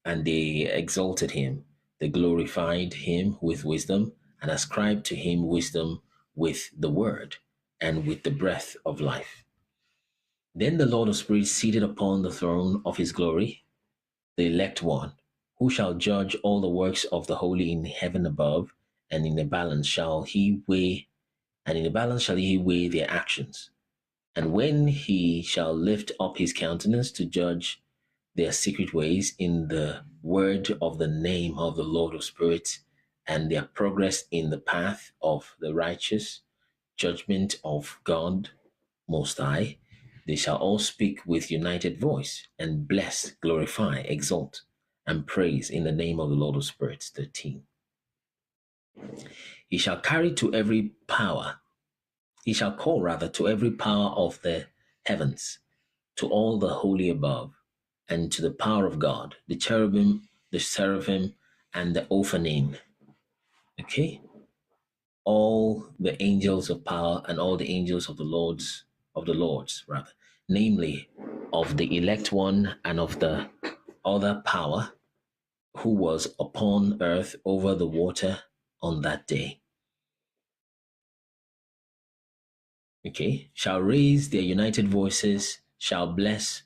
and they exalted him. They glorified him with wisdom, and ascribed to him wisdom with the word, and with the breath of life. Then the Lord of spirits seated upon the throne of his glory, the elect one, who shall judge all the works of the holy in heaven above, and in the balance shall he weigh their actions. And when he shall lift up his countenance to judge their secret ways in the word of the name of the Lord of spirits, and their progress in the path of the righteous, judgment of God Most High, they shall all speak with united voice, and bless, glorify, exalt, and praise in the name of the Lord of spirits. 13. He shall call to every power of the heavens, to all the holy above, and to the power of God, the cherubim, the seraphim, and the Ophanim. Okay? All the angels of power and all the angels of the Lords, namely of the elect one and of the other power who was upon earth over the water on that day. Okay, shall raise their united voices, shall bless,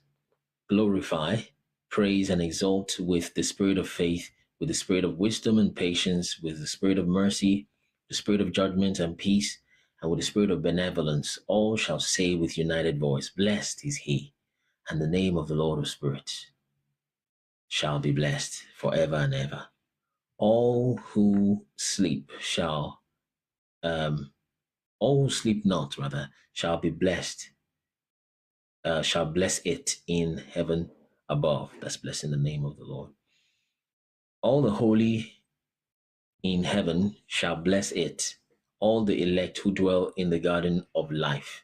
glorify, praise, and exalt with the spirit of faith, with the spirit of wisdom and patience, with the spirit of mercy, the spirit of judgment and peace, and with the spirit of benevolence, all shall say with united voice, Blessed is he, and the name of the Lord of spirits shall be blessed forever and ever. All who sleep all who sleep not, rather, shall be blessed, shall bless it in heaven above. That's blessing the name of the Lord. All the holy in heaven shall bless it, all the elect who dwell in the garden of life,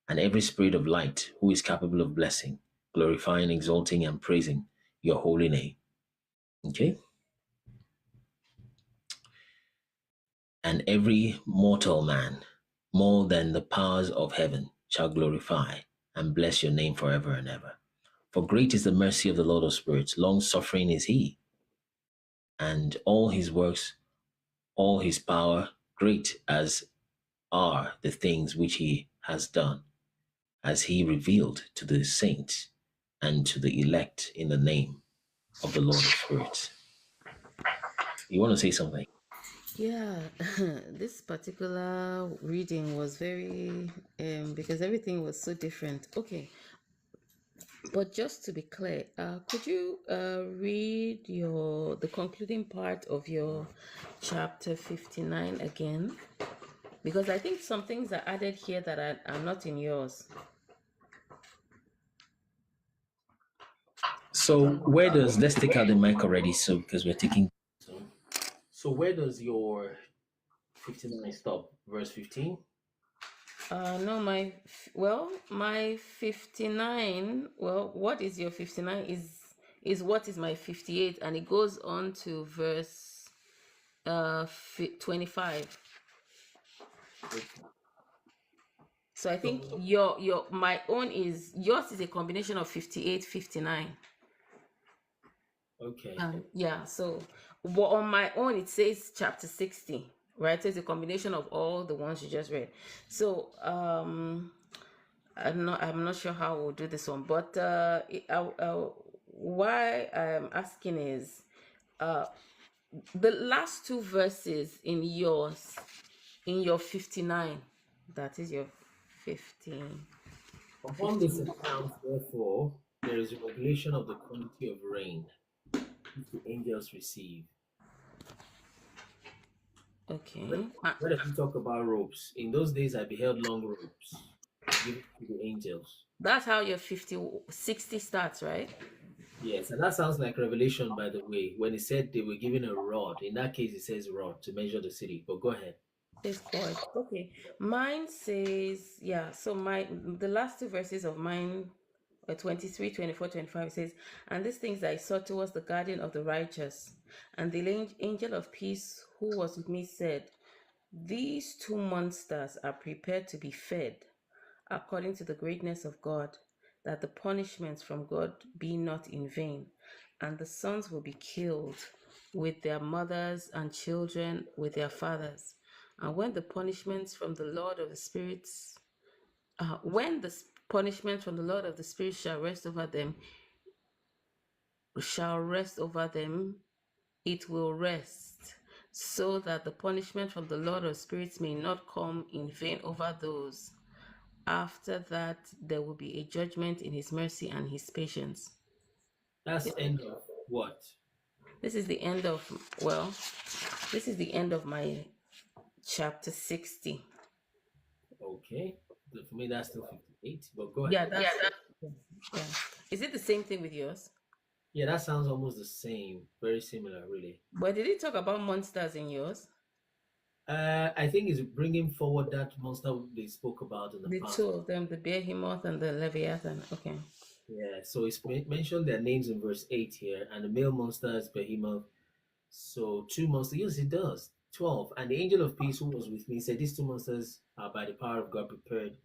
and every spirit of light who is capable of blessing, glorifying, exalting, and praising your holy name. Okay? And every mortal man, more than the powers of heaven, shall glorify and bless your name forever and ever. For great is the mercy of the Lord of spirits, long suffering is he, and all his works, all his power, great as are the things which he has done, as he revealed to the saints and to the elect in the name of the Lord of spirits. You want to say something? Yeah, this particular reading was very because everything was so different. Okay, but just to be clear, could you read the concluding part of your chapter 59 again? Because I think some things are added here that are not in yours. So where does, let's take out the mic already, so because we're taking. So where does your 59 stop? Verse 15? No, my 59, what is your 59 is what is my 58, and it goes on to verse 25. So I think my own is, yours is a combination of 58, 59. Okay. Yeah, so on my own it says chapter 60, right? So it's a combination of all the ones you just read. So I'm not sure how we'll do this one, but why I'm asking is the last two verses in your 59, that is your 15. Upon this account, therefore, there is a regulation of the quantity of rain which the angels receive. Okay. Where does he talk about ropes? In those days, I beheld long ropes given to the angels. That's how your 60 starts, right? Yes, and that sounds like Revelation, by the way, when he said they were given a rod. In that case, it says rod to measure the city. But go ahead. It's called. Okay. Mine says, yeah, so the last two verses of mine, 23, 24, 25 says, and these things I saw towards the garden of the righteous, and the angel of peace who was with me said, these two monsters are prepared to be fed according to the greatness of God, that the punishments from God be not in vain, and the sons will be killed with their mothers, and children with their fathers. And when the punishments from the Lord of the spirits, when the punishment from the Lord of the spirits shall rest over them, it will rest, so that the punishment from the Lord of spirits may not come in vain over those. After that, there will be a judgment in his mercy and his patience. That's end of what? This is the end of, my chapter 60. Okay. For me, that's still 58, but go ahead. Yeah. Is it the same thing with yours? Yeah, that sounds almost the same. Very similar, really. But did it talk about monsters in yours? I think it's bringing forward that monster they spoke about in the past. The two of them, the Behemoth and the Leviathan. Okay. Yeah, so it's mentioned their names in verse 8 here, and the male monster is Behemoth. So two monsters, yes, it does. 12. And the angel of peace who was with me said, these two monsters are by the power of God prepared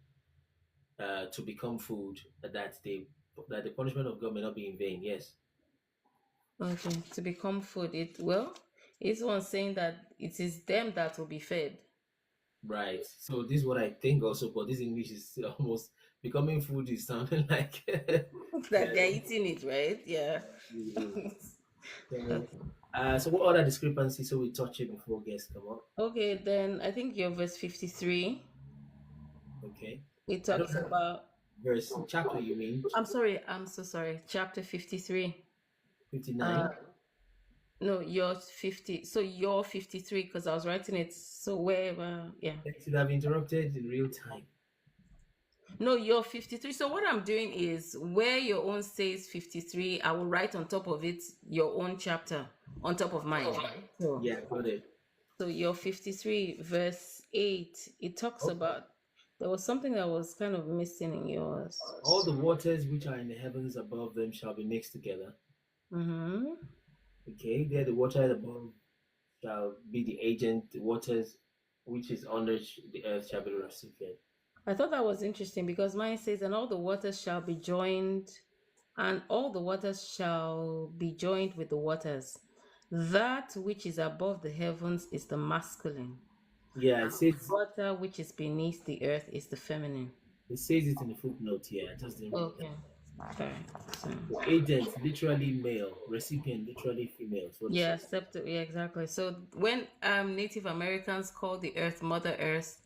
to become food, that the punishment of God may not be in vain. Yes. Okay, to become food. It's one saying that it is them that will be fed. Right. So this is what I think also, but this English is almost becoming food is something like that they're eating it, right? Yeah. So what other discrepancies so we touch it before guests come up? Okay, then I think your verse 53. Okay. It I don't talks have about, verse chapter, you mean? I'm sorry, I'm so sorry, chapter 53. 59? No, yours 50. So you're 53 because I was writing it. So wherever, yeah. I should have interrupted in real time. No, you're 53. So what I'm doing is where your own says 53, I will write on top of it your own chapter on top of mine. So, Yeah, got it. so your 53 verse 8, it talks Oh, about, there was something that was kind of missing in yours. all the waters which are in the heavens above them shall be mixed together. Mm-hmm. Okay, there the water above shall be the agent, the waters which is under the earth shall be the recipient. I thought that was interesting because mine says, and all the waters shall be joined, and all the waters shall be joined with the waters. That which is above the heavens is the masculine. Yeah, Water which is beneath the earth is the feminine. it says it in the footnote here. I just didn't read Okay. Okay. So, that. Agent literally male, recipient literally female. So yeah, yeah, exactly. So when Native Americans call the earth Mother Earth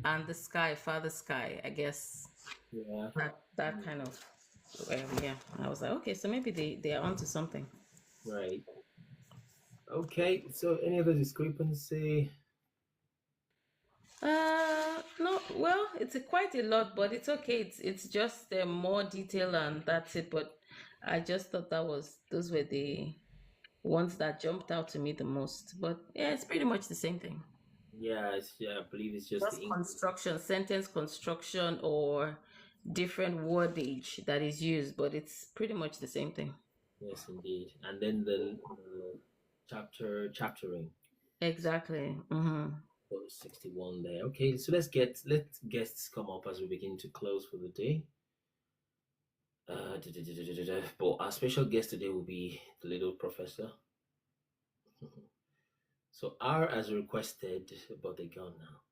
and the sky Father Sky, I guess yeah. that kind of yeah. I was like, okay, so maybe they are onto something. Right. Okay. So any other discrepancy? No, well, it's quite a lot, but it's okay. It's just more detail and that's it. But I just thought those were the ones that jumped out to me the most. But yeah, it's pretty much the same thing. Yeah, I believe it's just Just construction, sentence construction, or different wordage that is used, but it's pretty much the same thing. Yes, indeed. And then the chaptering. Exactly. Mm-hmm. 61 there. Okay, so let guests come up as we begin to close for the day. But our special guest today will be the little professor. So R as requested, but they gone now.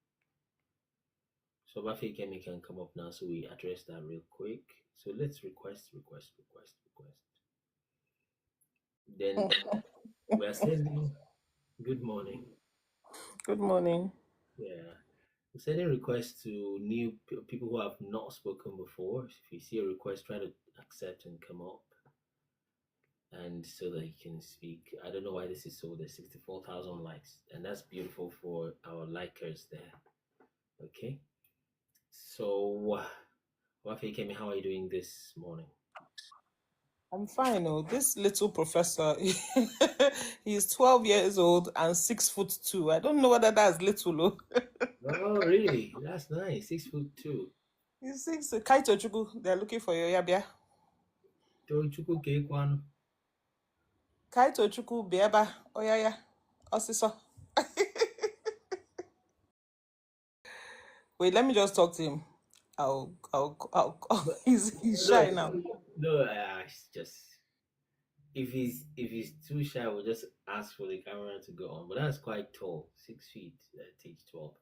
So Bafi Kemi can come up now, so we address that real quick. So let's request. Then we're sending good morning. Good morning. Yeah. We're sending requests to new people who have not spoken before. If you see a request, try to accept and come up. And so that you can speak. I don't know why this is so. There's 64,000 likes, and that's beautiful for our likers there. Okay. So, Wafi Kemi, how are you doing this morning? I'm fine. Oh, this little professor, he's 12 years old and 6'2". I don't know whether that's little. Oh, really? That's nice. 6'2". He's 6. Kaito Chuku, they're looking for you. Yabia. Chuku Kekwan. Kaito Chuku, Biaba. Oh, yeah. Osiso. Wait, let me just talk to him. He's shy now. No, it's just if he's too shy, we'll just ask for the camera to go on. But that's quite tall, 6 feet at age 12.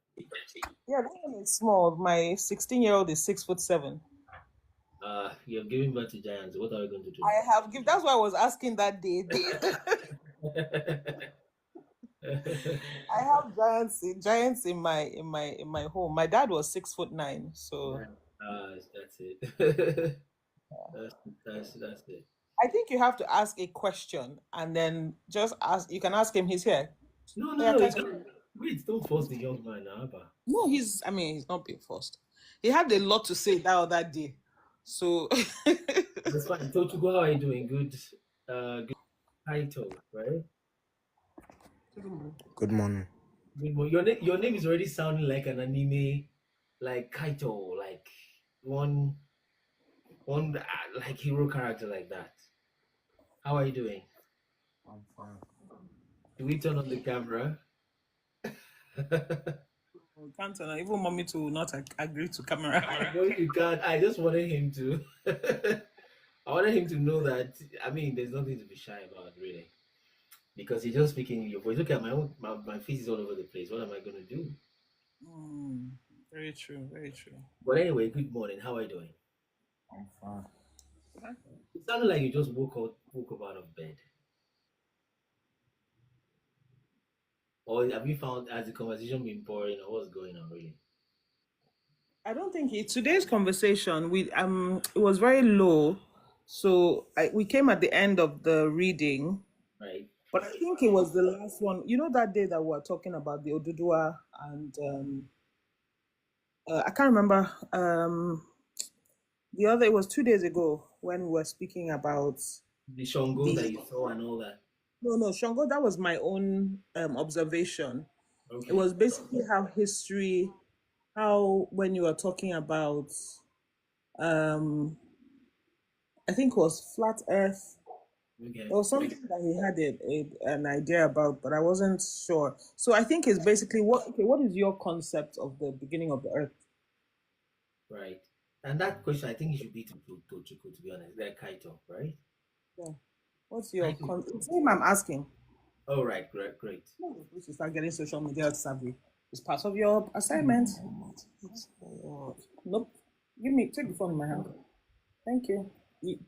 Yeah, that one is small. My 16-year-old is 6'7". You have given birth to giants. What are we going to do? I have given. That's why I was asking that day. I have giants in my home. My dad was 6'9", so that's it. that's it. I think you have to ask a question and then just ask. You can ask him. He's here. No. Wait, don't force the young man, Abba. No, he's not being forced. He had a lot to say that other day, so That's fine. Tochuko, how are you doing? Good title, right? Good morning. Good morning. Your name is already sounding like an anime, like Kaito, like one like hero character like that. How are you doing? I'm fine. Do we turn on the camera? can't tell. Even mommy to not agree to camera. No, you can't. I just wanted him to. I wanted him to know that. I mean, there's nothing to be shy about, really, because he's just speaking in your voice. Look at my face is all over the place. What am I going to do? Very true. Very true. But anyway, good morning. How are you doing? I'm fine. It sounded like you just woke up out of bed. Or have you found, has the conversation been boring, or what's going on, really? I don't think today's conversation it was very low, so we came at the end of the reading, Right. but I think it was the last one. You know that day that we were talking about the Odudua and I can't remember the other. It was 2 days ago when we were speaking about The Shango that you saw and all that. No, Shango. That was my own observation. Okay. It was basically how when you were talking about I think it was flat Earth. Okay. Or something that he had an idea about, but I wasn't sure. So I think it's basically what is your concept of the beginning of the Earth? Right. And that question, I think it should be to Chico, to be honest. They're Kaito, right? Yeah. What's your It's him I'm asking. Oh, right. Great. We should start getting social media savvy. It's part of your assignment. Nope. Take the phone in my hand. Thank you.